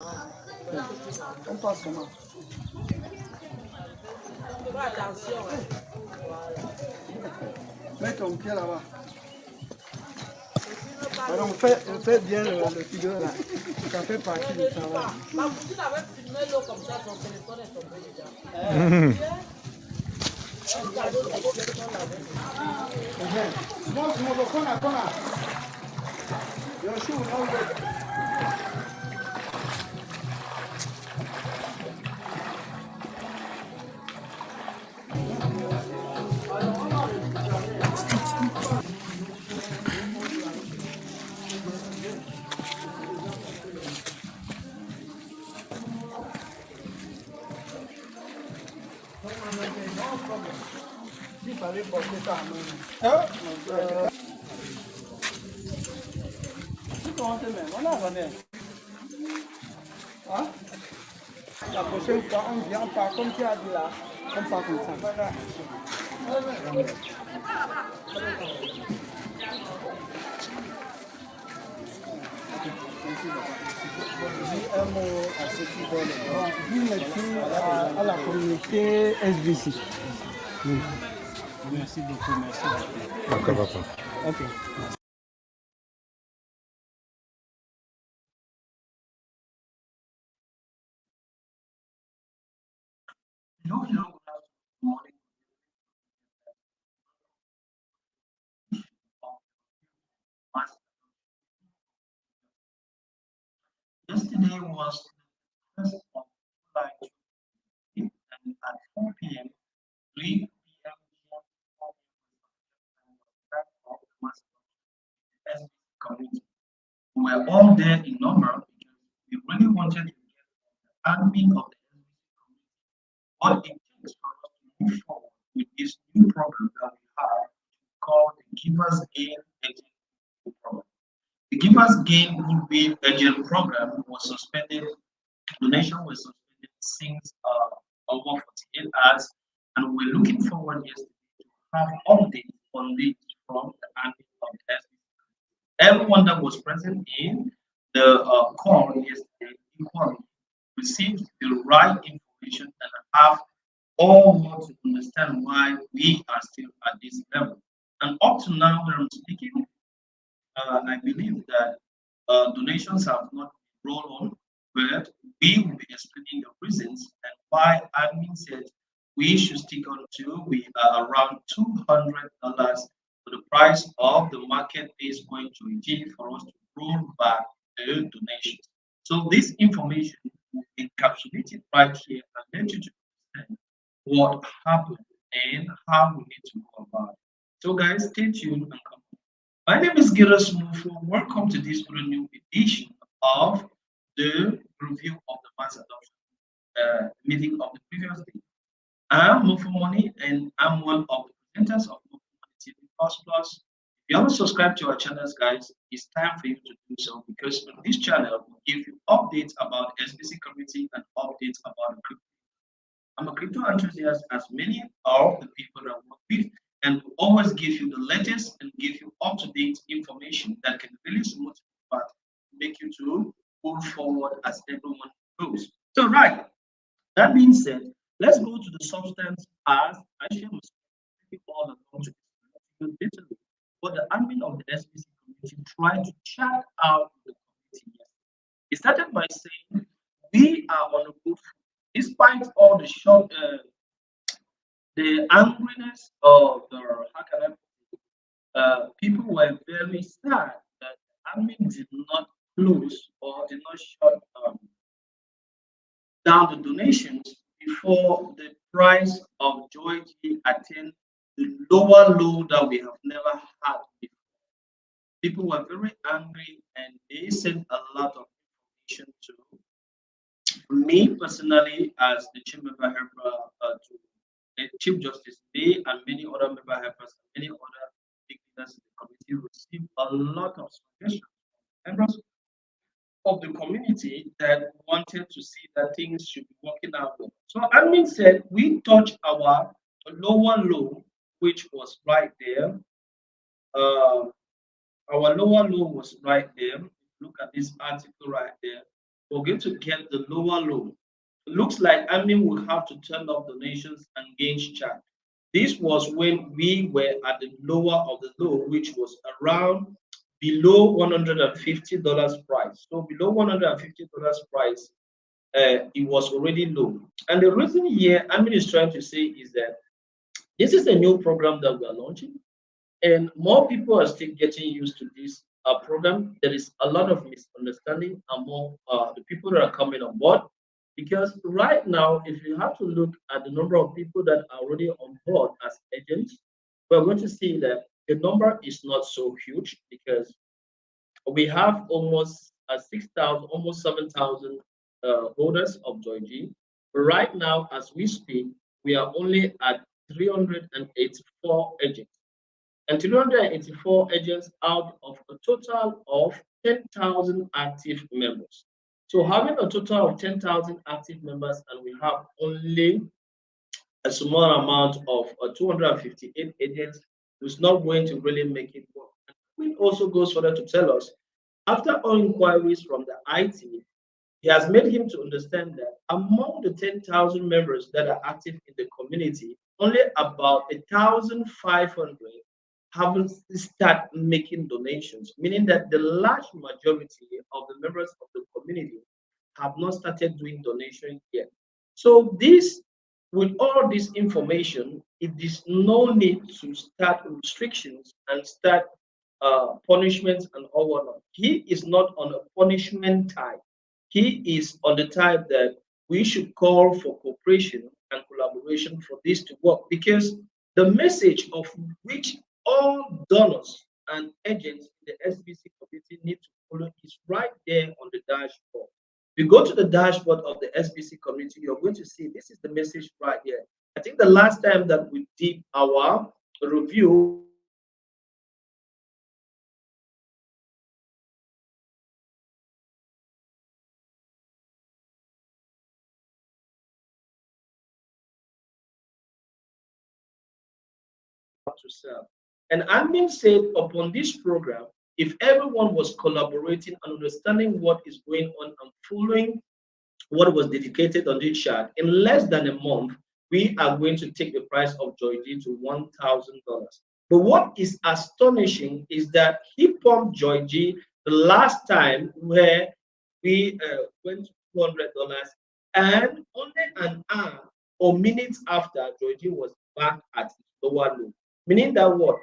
On passe comment? Mets ton pied là-bas. Alors on fait bien le figure là. Ça fait partie du travail. Ma cousine avait filmé l'eau comme ça, son téléphone est tombé déjà. Il fallait porter ça à main. Hein? La prochaine fois, on vient pas comme tu as dit là. On part comme ça. Dis un mot à ceux qui veulent. Dis merci à la communauté SBC. Merci beaucoup, merci beaucoup. D'accord, papa. Ok. Hello, good morning. Yesterday was the first of July, and at 4 p.m., 3 p.m. as community. We were all there in number because we really wanted to get the admin of the what it takes for us to move forward with this new program that we have called the Givers Gain Agent program. The Givers Gain Goodwill Agent program was suspended, donation was suspended since over 48 hours, and we're looking forward yesterday to have updates on this from the admin of the SBC. Everyone that was present in the call yesterday equally received the right information and have all want to understand why we are still at this level. And up to now that I'm speaking, I believe that donations have not rolled on, but we will be explaining the reasons and why admin said we should stick on to we are around $200 for the price of the market is going to achieve for us to roll back the donations. So this information will be encapsulated right here and let you to understand what happened and how we need to go about it. So guys, stay tuned and come. My name is Giras Mufo. Welcome to this new edition of the review of the mass adoption meeting of the previous day. I'm Mufo Money and I'm one of the presenters of Mufo Money TV Plus Plus. If you haven't subscribed to our channels, guys, it's time for you to do so because on this channel we give you updates about the SBC community and updates about the crypto. I'm a crypto enthusiast, as many of the people that I work with, and will always give you the latest and give you up-to-date information that can really smooth but make you to move forward as everyone goes. So, right, that being said, let's go to the substance as I share my story all along to explain literally what the admin of the SBC community tried to check out the community. It started by saying we are on a good foot despite all the short, the angriness of the how can I put it, people were very sad that admin did not close or did not shut down the donations before the price of Joy G attained the lower low that we have never had before. People were very angry and they sent a lot of information to me personally as the chief member helper to the Chief Justice Day and many other member helpers and many other big leaders in the committee received a lot of suggestions from members of the community that wanted to see that things should be working out well. So admin said we touched our lower low, which was right there. Uh, our lower low was right there. Look at this article right there. we're going to get the lower low. Looks like admin will have to turn off donations and gains chart. This was when we were at the lower of the low, which was around below $150 price. So below $150 price, it was already low. And the reason here admin is trying to say is that this is a new program that we are launching, and more people are still getting used to this program. There is a lot of misunderstanding among the people that are coming on board, because right now, if you have to look at the number of people that are already on board as agents, we're going to see that the number is not so huge, because we have almost 6,000, almost 7,000 holders of Joy G. Right now, as we speak, we are only at 384 agents, and 384 agents out of a total of 10,000 active members. So having a total of 10,000 active members, and we have only a small amount of 258 agents, is not going to really make it work. It also goes further to tell us, after all inquiries from the IT, he has made him to understand that among the 10,000 members that are active in the community, only about 1,500 haven't started making donations, meaning that the large majority of the members of the community have not started doing donation yet. So this, with all this information, it is no need to start restrictions and start punishments and all whatnot. He is not on a punishment type. He is on the type that we should call for cooperation and collaboration for this to work, because the message of which all donors and agents in the SBC community need to follow is right there on the dashboard. If you go to the dashboard of the SBC community, you're going to see this is the message right here. I think the last time that we did our review, to serve. And admin said upon this program, if everyone was collaborating and understanding what is going on and following what was dedicated on this chart, in less than a month, we are going to take the price of Joy G to $1,000. But what is astonishing is that he pumped Joy G the last time where we went to $200, and only an hour or minutes after, Joy G was back at its lower low. Meaning that what?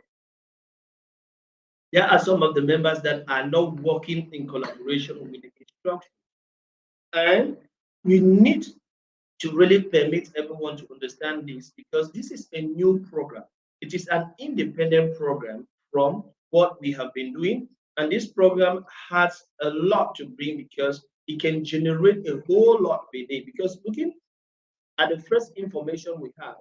There are some of the members that are not working in collaboration with the instruction. And we need to really permit everyone to understand this, because this is a new program. It is an independent program from what we have been doing. And this program has a lot to bring, because it can generate a whole lot per day. Because looking at the first information we have,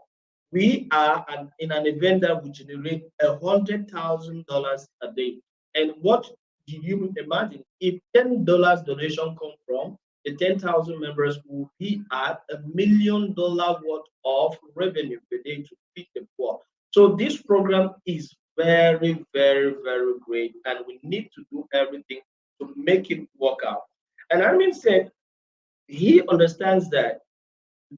we are in an event that will generate $100,000 a day. And what do you imagine if $10 donation come from the 10,000 members? Will be at $1 million worth of revenue per day to feed the poor. So this program is very, very, very great, and we need to do everything to make it work out. And Armin said he understands that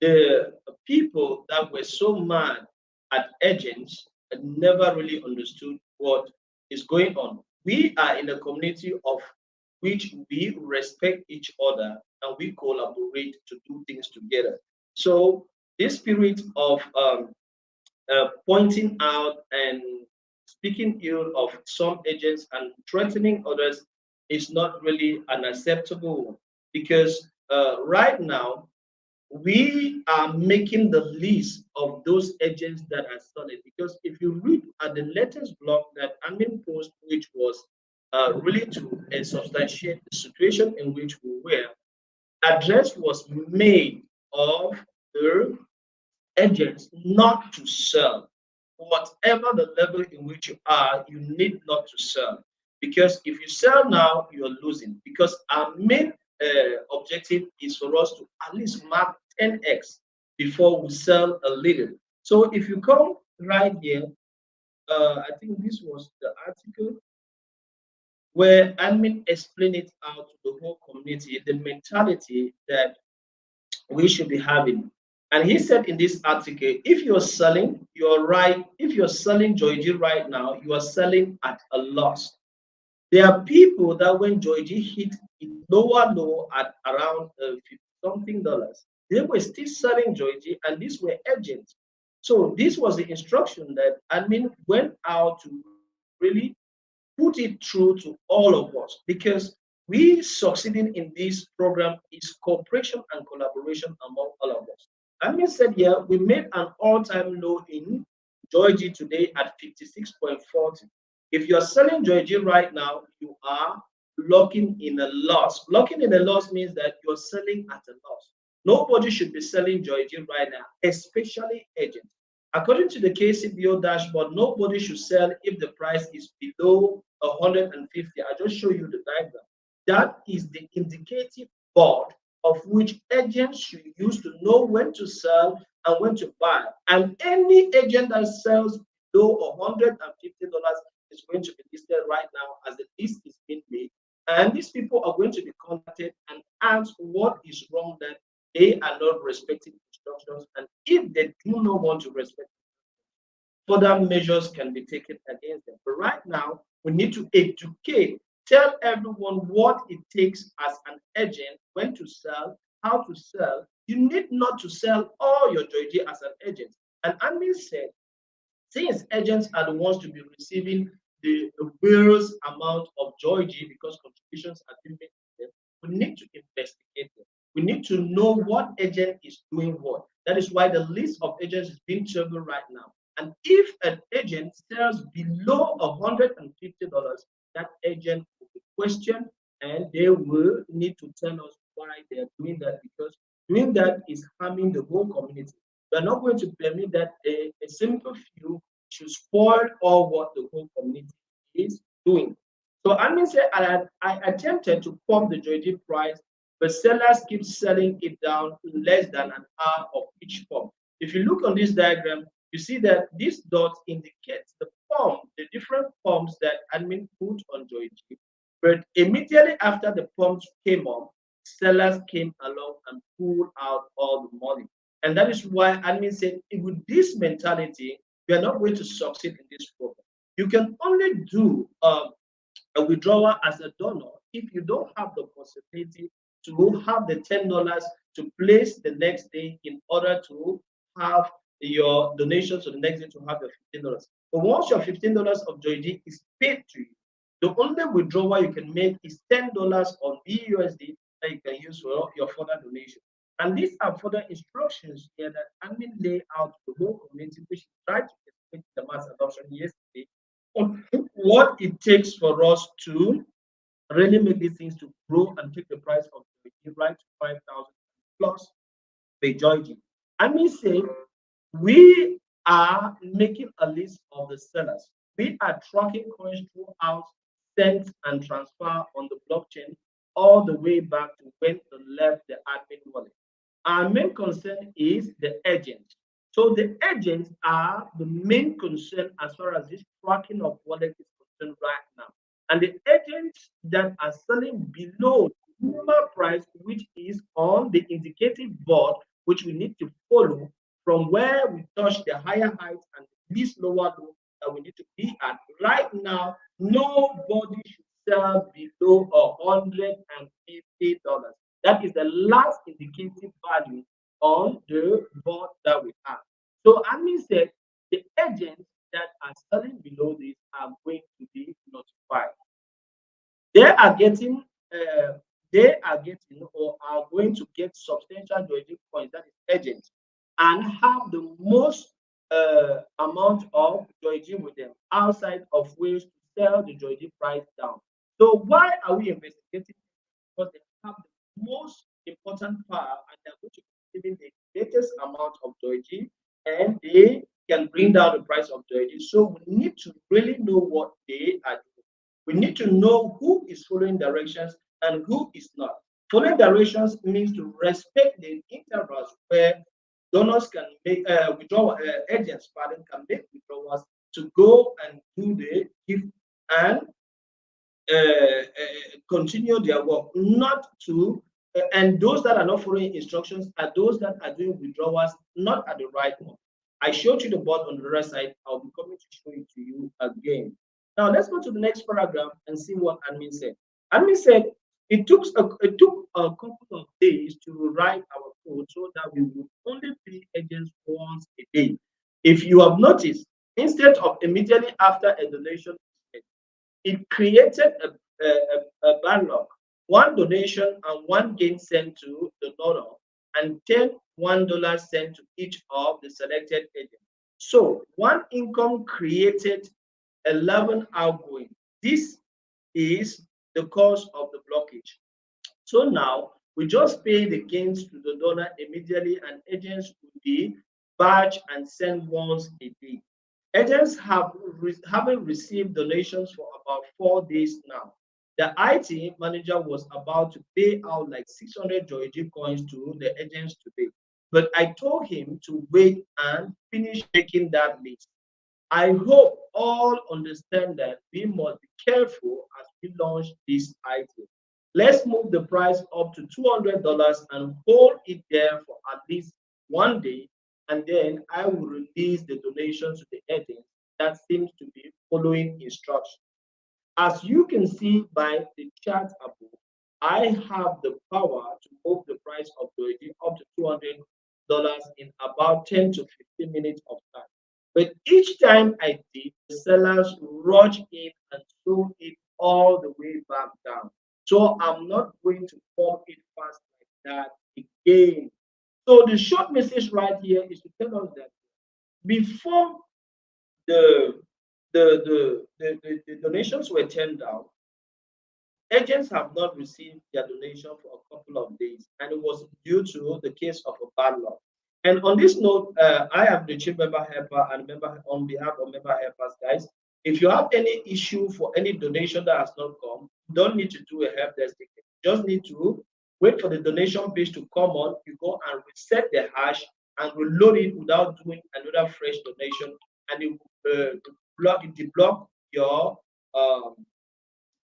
the people that were so mad at agents never really understood what is going on. We are in a community of which we respect each other and we collaborate to do things together. So this spirit of pointing out and speaking ill of some agents and threatening others is not really an acceptable one, because right now we are making the list of those agents that are solid. Because if you read at the latest blog that admin post, which was really to substantiate the situation in which we were, address was made of the agents not to sell. Whatever the level in which you are, you need not to sell. Because if you sell now, you're losing. Because our main objective is for us to at least mark 10x before we sell a little. So if you come right here, I think this was the article. where admin explain it out to the whole community, the mentality that we should be having. And he said in this article, if you're selling, you're right. If you're selling Joy right now, you are selling at a loss. There are people that when Joy hit its lower low at around 50 something dollars, they were still selling Joy, and these were agents. So this was the instruction that admin went out to really put it through to all of us, because we succeeding in this program is cooperation and collaboration among all of us. Admin said here, we made an all-time low in Joy today at 56.40. If you're selling Joy right now, you are locking in a loss. Locking in a loss means that you're selling at a loss. Nobody should be selling Joy right now, especially agents. According to the KCBO dashboard, nobody should sell if the price is below 150. I just show you the diagram. That is the indicative board of which agents should use to know when to sell and when to buy. And any agent that sells below $150 is going to be listed right now as the list is being made. And these people are going to be contacted and asked what is wrong, that they are not respecting instructions. And if they do not want to respect, further measures can be taken against them. But right now, we need to educate, tell everyone what it takes as an agent, when to sell, how to sell. You need not to sell all your Joy as an agent. And admin said, since agents are the ones to be receiving the various amount of Joy because contributions are being made to them, we need to investigate them. We need to know what agent is doing what. That is why the list of agents is being traveled right now. And if an agent sells below $150, that agent will be questioned and they will need to tell us why they are doing that, because doing that is harming the whole community. We are not going to permit that a simple few should spoil all what the whole community is doing. So admin said, I attempted to pump the Joy price, but sellers keep selling it down to less than an hour of each pump. If you look on this diagram, you see that this dot indicates the pump, the different pumps that admin put on Joy. But immediately after the pumps came up, sellers came along and pulled out all the money. And that is why admin said, with this mentality, you are not going to succeed in this program. You can only do a withdrawal as a donor if you don't have the possibility to have the $10 to place the next day in order to have your donation to the next day to have your $15. But once your $15 of Joy is paid to you, the only withdrawal you can make is $10 on BUSD that you can use for your further donation. And these are further instructions here that admin lay out to the whole community, which tried to explain the mass adoption yesterday, on what it takes for us to really make these things to grow and take the price of the right to 5,000 plus the Joy. Admin say we are making a list of the sellers. We are tracking coins throughout send and transfer on the blockchain all the way back to when they left the admin wallet. Our main concern is the agents. So the agents are the main concern as far as this tracking of wallet is concerned right now. And the agents that are selling below the normal price, which is on the indicative board, which we need to follow from where we touch the higher heights and the least lower low that we need to be at. Right now, nobody should sell below $150. That is the last indicative value on the board that we have. So admin said the agents that are selling below this are going to be notified. They are getting or are going to get substantial Joy coins, that is agents, and have the most amount of Joy with them outside of ways to sell the Joy price down. So why are we investigating? Because they have the most important power and they're going to be giving the greatest amount of Joy and they can bring down the price of Joy. So we need to really know what they are doing. We need to know who is following directions and who is not. Following directions means to respect the intervals where donors can make withdrawal agents can make withdrawals to go and do the gift and continue their work, not to, and those that are not following instructions are those that are doing withdrawals not at the right one. I showed you the board on the other side. I'll be coming to show it to you again. Now let's go to the next paragraph and see what admin said. Admin said it took a couple of days to rewrite our code so that we would only pay agents once a day. If you have noticed, instead of immediately after a donation, it created a backlog, one donation and one gain sent to the donor, and $1 sent to each of the selected agents. So one income created 11 outgoing. This is the cause of the blockage. So now we just pay the gains to the donor immediately, and agents will be batch and send once a day. Agents haven't received donations for about 4 days now. The IT manager was about to pay out like 600 Georgie coins to the agents today, but I told him to wait and finish making that list. I hope all understand that we must be careful as we launch this item. Let's move the price up to $200 and hold it there for at least 1 day, and then I will release the donation to the agent that seems to be following instructions. As you can see by the chart above, I have the power to move the price of Doji up to $200 in about 10 to 15 minutes of time. But each time I did, the sellers rush in and throw it all the way back down. So I'm not going to pump it fast like that again. So the short message right here is to tell us that before the the donations were turned down, agents have not received their donation for a couple of days, and it was due to the case of a bad luck. And on this note, I am the chief member helper and member on behalf of member helpers, guys. If you have any issue for any donation that has not come, you don't need to do a help desk ticket. You just need to wait for the donation page to come on. You go and reset the hash and reload it without doing another fresh donation, and it will deblock your um,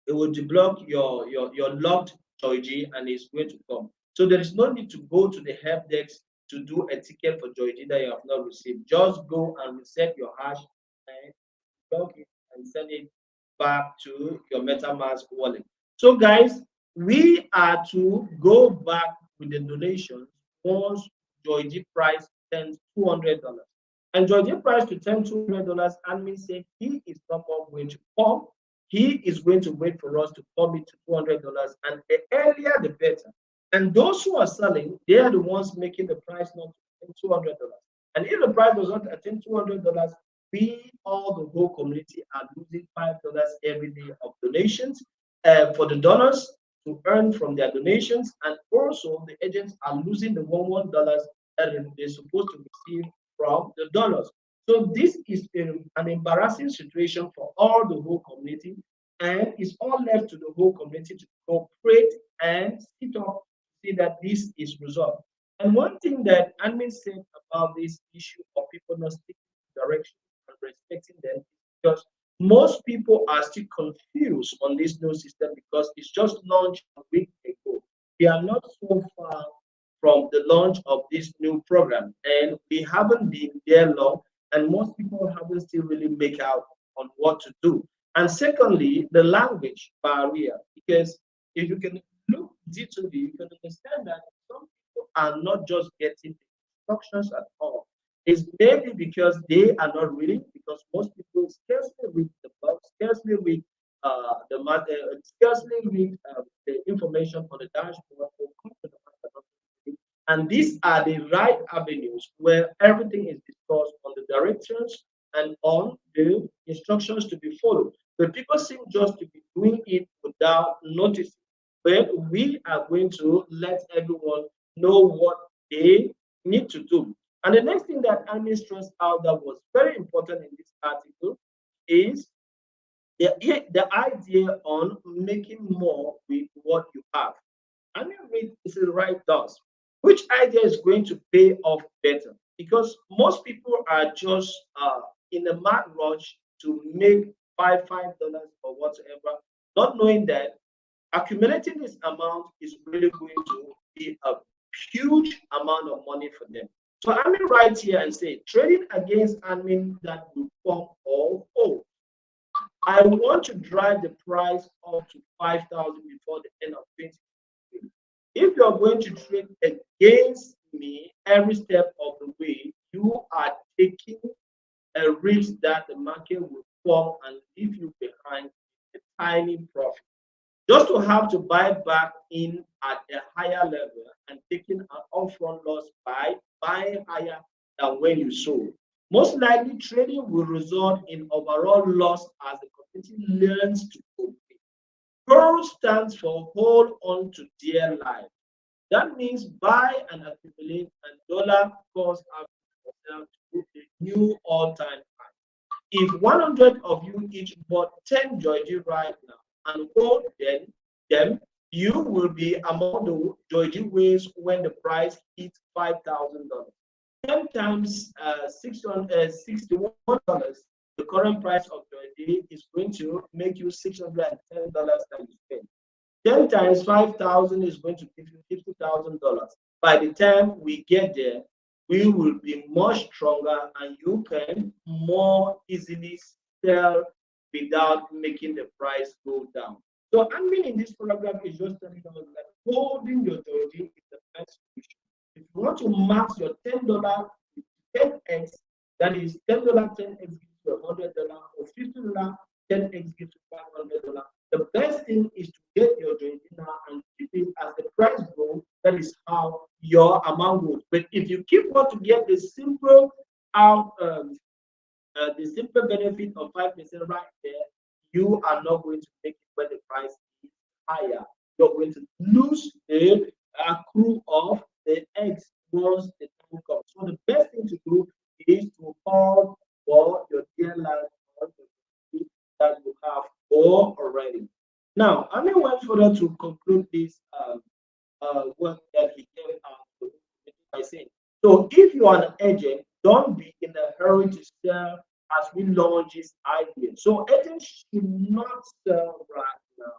it will deblock your locked Joyg, and it's going to come. So there is no need to go to the help desk to do a ticket for Joyg that you have not received. Just go and reset your hash and log it and send it back to your MetaMask wallet. So guys, we are to go back with the donations once Joyg price turns $200. And Joyg price to turn $200, admin said he is not more going to come. He is going to wait for us to come it to $200, and the earlier the better. And those who are selling, they are the ones making the price not $200. And if the price does not attain $200, we, all the whole community, are losing $5 every day of donations for the donors to earn from their donations, and also the agents are losing the $1 that they're supposed to receive from the donors. So this is an embarrassing situation for all the whole community, and it's all left to the whole community to cooperate and sit up to see that this is resolved. And one thing that admin said about this issue of people not sticking to direction and respecting them, because most people are still confused on this new system because it's just launched a week ago. We are not so far from the launch of this new program, and we haven't been there long, and most people haven't still really make out on what to do. And secondly, the language barrier, because if you can look deeply, you can understand that some people are not just getting instructions at all. It's maybe because they are not reading, because most people scarcely read the book, scarcely read the matter, scarcely read the information on the dashboard or come to the matter. And these are the right avenues where everything is discussed on the directions and on the instructions to be followed. But people seem just to be doing it without noticing. But we are going to let everyone know what they need to do. And the next thing that Annie stressed out that was very important in this article is the idea on making more with what you have. And you read is right does. Which idea is going to pay off better? Because most people are just in a mad rush to make $5 or whatever not knowing that accumulating this amount is really going to be a huge amount of money for them. So I mean right here and say trading against admin that will form or hold. I want to drive the price up to 5,000 before the end of 2023. If you're going to trade against me every step of the way, you are taking a risk that the market will fall and leave you behind a tiny profit. Just to have to buy back in at a higher level and taking an upfront loss by buying higher than when you sold. Most likely, trading will result in overall loss as the community learns to compete. HOLD stands for hold on to dear life. That means buy and accumulate, and dollar cost average to a new all-time high. If 100 of you each bought 10 Georgie right now and hold them, you will be among the Georgie waves when the price hits $5,000. 10 times $61, the current price of Georgie is going to make you $610 that you spend. 10 times 5,000 is going to give you $50,000. By the time we get there, we will be much stronger and you can more easily sell without making the price go down. So I mean in this paragraph is just telling us that holding your Georgie is the best solution. If you want to max your $10 10x, that is $10 10x gives you $100 or $50 10x gives you $500. The best thing is to get your Georgie now and keep it as the price grows. That is how your amount goes. But if you keep want to get the simple benefit of 5% right there, you are not going to make it when the price is higher. You're going to lose the accrue of the eggs once the time comes. So the best thing to do is to hold for your dear life that you have already. Now, I went further to conclude this work that he gave out by saying, so if you are an agent, don't be in a hurry to sell as we launch this idea. So agents should not sell right now.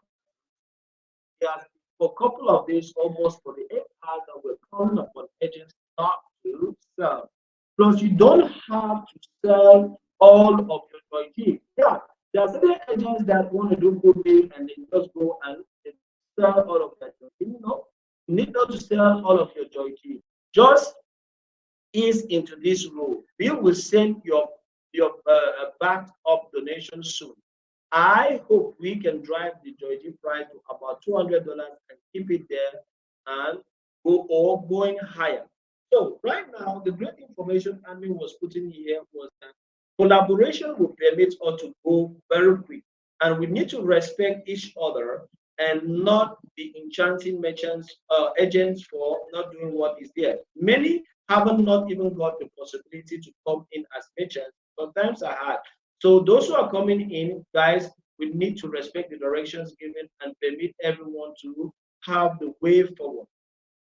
Yes, for a couple of days, almost for the 8 hours that we're calling upon agents not to sell. Plus, you don't have to sell all of your Georgie. Yeah, there are certain agents that want to do good deal and they just go and they sell all of that Georgie. No, you need not to sell all of your Georgie. Just ease into this role. We will send your backed up donation soon. I hope we can drive the Georgie price to about $200 and keep it there and going higher. So right now, the great information Andy was putting here was that collaboration will permit us to go very quick, and we need to respect each other and not be enchanting merchants agents for not doing what is there. Many haven't not even got the possibility to come in as merchants. Sometimes are hard. So those who are coming in, guys, we need to respect the directions given and permit everyone to have the way forward.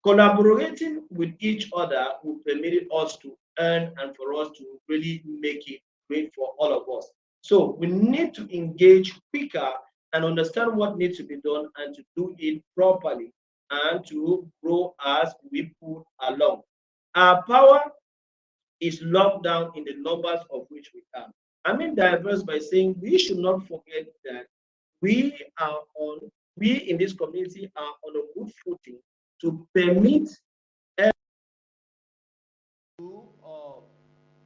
Collaborating with each other will permit us to earn and for us to really make it great for all of us. So we need to engage quicker and understand what needs to be done and to do it properly and to grow as we put along. Our power is locked down in the numbers of which we have. I mean diverse by saying we should not forget that we are on, we in this community are on a good footing to permit to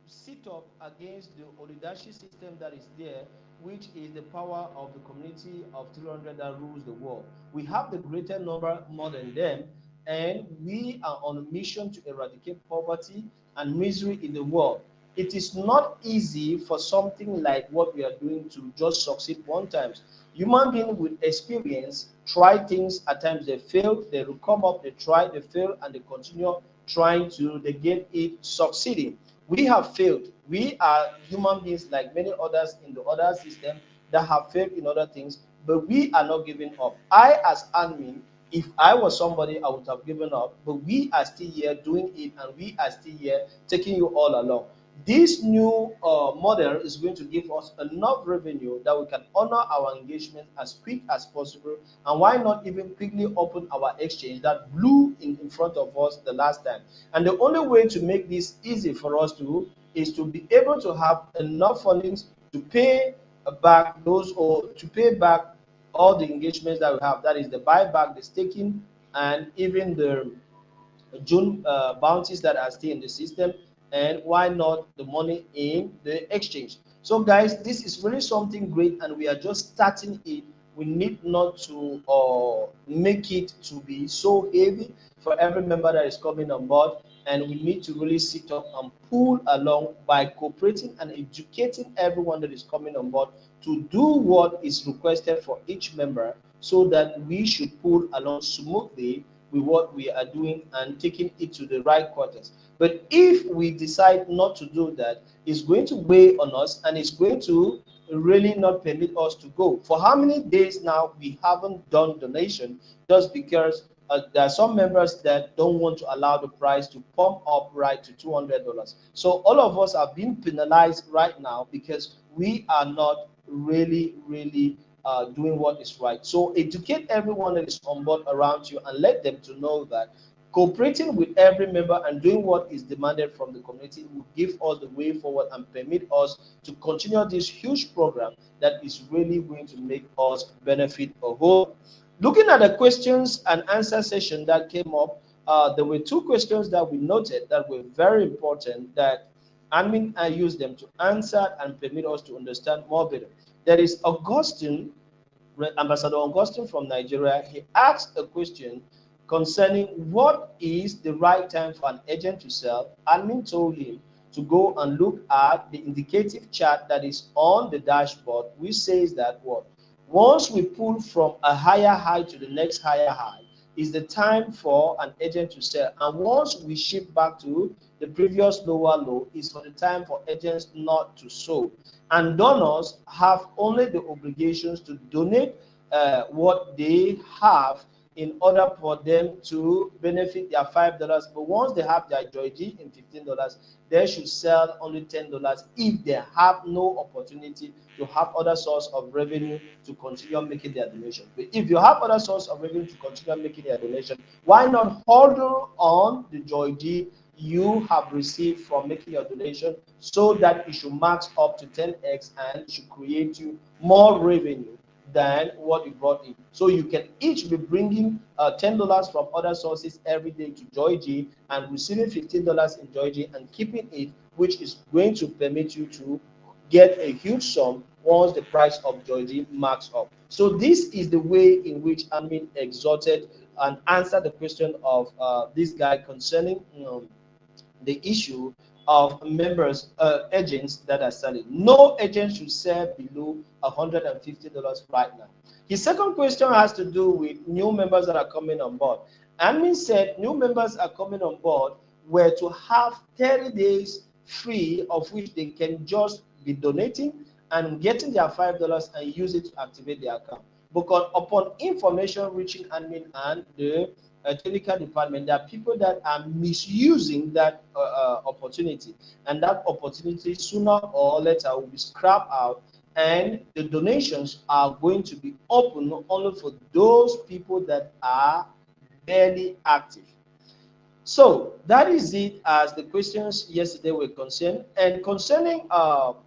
sit up against the oligarchy system that is there, which is the power of the community of 300 that rules the world. We have the greater number more than them, and we are on a mission to eradicate poverty and misery in the world. It is not easy for something like what we are doing to just succeed one time. Human beings with experience try things, at times they fail, they will come up, they try, they fail, and they continue trying to they get it succeeding. We have failed. We are human beings like many others in the other system that have failed in other things, but we are not giving up. I, as admin, if I was somebody, I would have given up, but we are still here doing it, and we are still here taking you all along. This new model is going to give us enough revenue that we can honor our engagement as quick as possible, and why not even quickly open our exchange that blew in front of us the last time. And the only way to make this easy for us to is to be able to have enough fundings to pay back those, or to pay back all the engagements that we have, that is the buyback, the staking, and even the June bounties that are still in the system, and why not the money in the exchange. So guys, this is really something great, and we are just starting it. We need not to make it to be so heavy for every member that is coming on board, and we need to really sit up and pull along by cooperating and educating everyone that is coming on board to do what is requested for each member, so that we should pull along smoothly with what we are doing and taking it to the right quarters. But if we decide not to do that, it's going to weigh on us, and it's going to really not permit us to go. For how many days now we haven't done donation, just because there are some members that don't want to allow the price to pump up right to $200. So all of us are being penalized right now because we are not really doing what is right. So educate everyone that is on board around you, and let them to know that cooperating with every member and doing what is demanded from the community will give us the way forward and permit us to continue this huge program that is really going to make us benefit a whole. Looking at the questions and answer session that came up, there were two questions that we noted that were very important, that admin I used them to answer and permit us to understand more better. There is Augustine, Ambassador Augustine from Nigeria. He asked a question concerning what is the right time for an agent to sell. Admin told him to go and look at the indicative chart that is on the dashboard, which says that what? Once we pull from a higher high to the next higher high, is the time for an agent to sell. And once we shift back to the previous lower low, is for the time for agents not to sell. And donors have only the obligations to donate what they have in order for them to benefit their $5. But once they have their Joy G in $15, they should sell only $10 if they have no opportunity to have other source of revenue to continue making their donation. But if you have other source of revenue to continue making their donation, why not hold on the Joy G you have received from making your donation, so that it should max up to 10x and it should create you more revenue than what you brought in. So you can each be bringing $10 from other sources every day to Joy G, and receiving $15 in Joy G and keeping it, which is going to permit you to get a huge sum once the price of Joy G marks up. So this is the way in which Amin exhorted and answered the question of this guy concerning the issue of members, agents that are selling. No agent should sell below $150 right now. His second question has to do with new members that are coming on board. Admin said new members are coming on board were to have 30 days free, of which they can just be donating and getting their $5 and use it to activate their account. Because upon information reaching admin and the technical department, there are people that are misusing that opportunity, and that opportunity sooner or later will be scrapped out, and the donations are going to be open only for those people that are barely active. So that is it as the questions yesterday were concerned. And concerning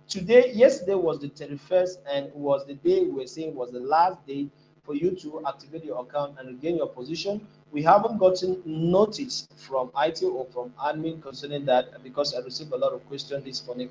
today, yesterday was the 31st, and was the day we were saying was the last day for you to activate your account and regain your position. We haven't gotten notice from IT or from admin concerning that, because I received a lot of questions this morning.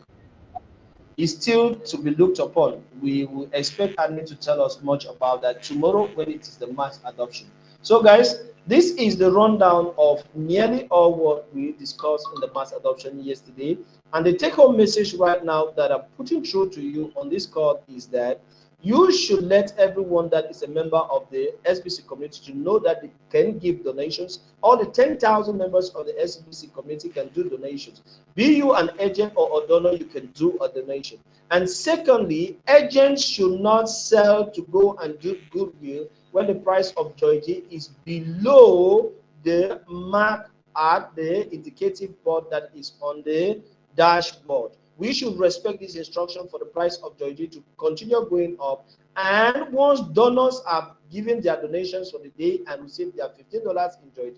Is still to be looked upon. We will expect admin to tell us much about that tomorrow when it is the mass adoption. So guys, this is the rundown of nearly all what we discussed in the mass adoption yesterday. And the take-home message right now that I'm putting through to you on this call is that you should let everyone that is a member of the SBC community to know that they can give donations. All the 10,000 members of the SBC community can do donations. Be you an agent or a donor, you can do a donation. And secondly, agents should not sell to go and do goodwill when the price of Joy G is below the mark at the indicative board that is on the dashboard. We should respect this instruction for the price of Joy to continue going up. And once donors have given their donations for the day and received their $15 in Joy,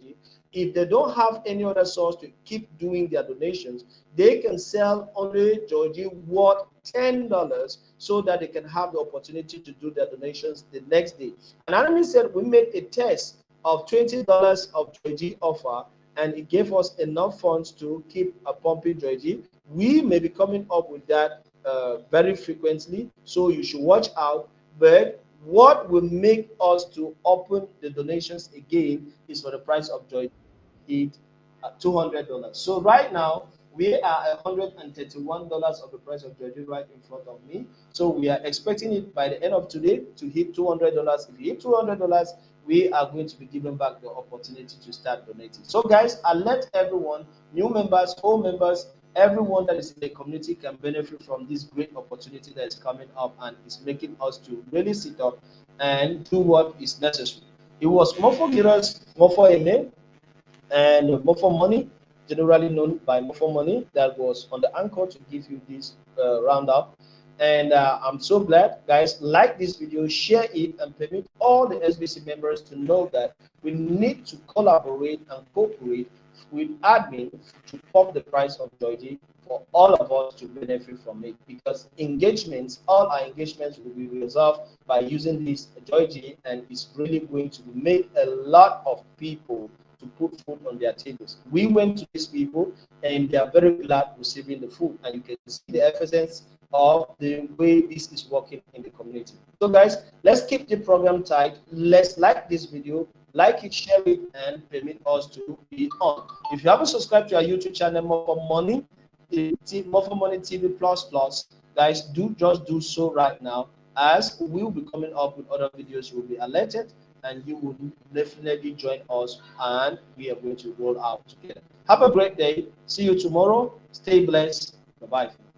if they don't have any other source to keep doing their donations, they can sell only Joy worth $10 so that they can have the opportunity to do their donations the next day. And Anthony said we made a test of $20 of Joy offer, and it gave us enough funds to keep pumping Joy. We may be coming up with that very frequently, so you should watch out. But what will make us to open the donations again is for the price of Joy hit $200. So right now we are $131 of the price of Joy right in front of me. So we are expecting it by the end of today to hit $200. If we hit $200, we are going to be given back the opportunity to start donating. So guys, alert everyone, new members, old members, everyone that is in the community can benefit from this great opportunity that is coming up and is making us to really sit up and do what is necessary. It was MOFFO Giras, MOFFO Eme, and MOFFO Money, generally known by MOFFO Money, that was on the anchor to give you this roundup. And I'm so glad, guys, like this video, share it, and permit all the SBC members to know that we need to collaborate and cooperate with admin to pump the price of Joy for all of us to benefit from it, because engagements, all our engagements will be resolved by using this Joy, and it's really going to make a lot of people to put food on their tables. We went to these people and they are very glad receiving the food, and you can see the efficiency of the way this is working in the community. So guys, let's keep the program tight. Let's like this video, like it, share it, and permit us to be on. If you haven't subscribed to our YouTube channel, MOFFO Money, MOFFO Money TV Plus, guys, just do so right now, as we will be coming up with other videos. You will be alerted and you will definitely join us, and we are going to roll out together. Have a great day. See you tomorrow. Stay blessed. Bye-bye.